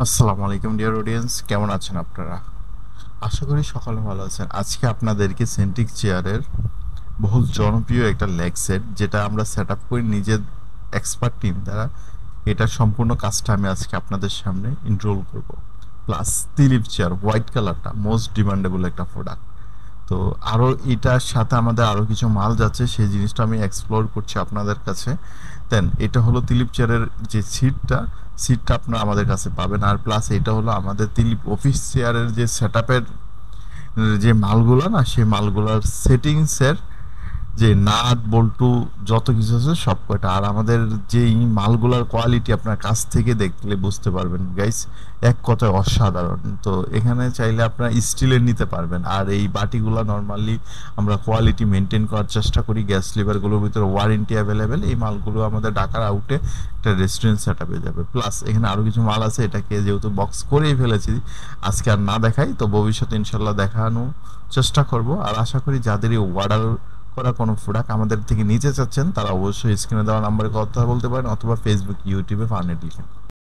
আসসালামু আলাইকুম dear audience, কেমন আছেন আপনারা? আশা করি সকলে ভালো আছেন। আজকে আপনাদেরকে সেন্টিক চেয়ারের বহুল জনপ্রিয় একটা লেগ সেট, যেটা আমরা সেট আপ করি নিজের এক্সপার্ট টিম দ্বারা, এটার সম্পূর্ণ কাজটা আমি আজকে আপনাদের সামনে ইন্ট্রোল করব। প্লাস তিলিপ চেয়ার হোয়াইট কালারটা মোস্ট ডিমান্ডেবল একটা প্রোডাক্ট। তো আরও এটার সাথে আমাদের আরও কিছু মাল যাচ্ছে, সেই জিনিসটা আমি এক্সপ্লোর করছি আপনাদের কাছে। দেন এটা হলো তিলিপ চেয়ারের যে সিটটা আপনারা আমাদের কাছে পাবেন। আর প্লাস এটা হলো আমাদের তিলিপ অফিস চেয়ারের যে সেট আপের যে মালগুলো না, সেই মালগুলোর সেটিংসের যে নাট বল্টু যত কিছু আছে সব কয়টা। আর আমাদের যেই মালগুলার কোয়ালিটি আপনার কাছ থেকে দেখলে বুঝতে পারবেন গাইস, এক কথায় অসাধারণ। তো এখানে চাইলে আপনারা স্টিলের নিতে পারবেন। আর এই বাটিগুলো নর্মালি আমরা কোয়ালিটি মেনটেন করার চেষ্টা করি। গ্যাস লিভারগুলোর ভিতরে ওয়ারেন্টি অ্যাভেলেবেল। এই মালগুলো আমাদের ঢাকার আউটে একটা রেস্টুরেন্ট সেট আপে যাবে। প্লাস এখানে আরও কিছু মাল আছে, এটাকে যেহেতু বক্স করেই ফেলেছি আজকে আর না দেখাই, তো ভবিষ্যতে ইনশাল্লাহ দেখানো চেষ্টা করব। আর আশা করি যাদের এই অর্ডার করা কোনো প্রোডাক্ট আমাদের থেকে নিতে চাচ্ছেন, তারা অবশ্যই স্ক্রিনে দেওয়া নাম্বারে কথা বলতে পারেন, অথবা ফেসবুক ইউটিউবে ফার্নেট লিখেন।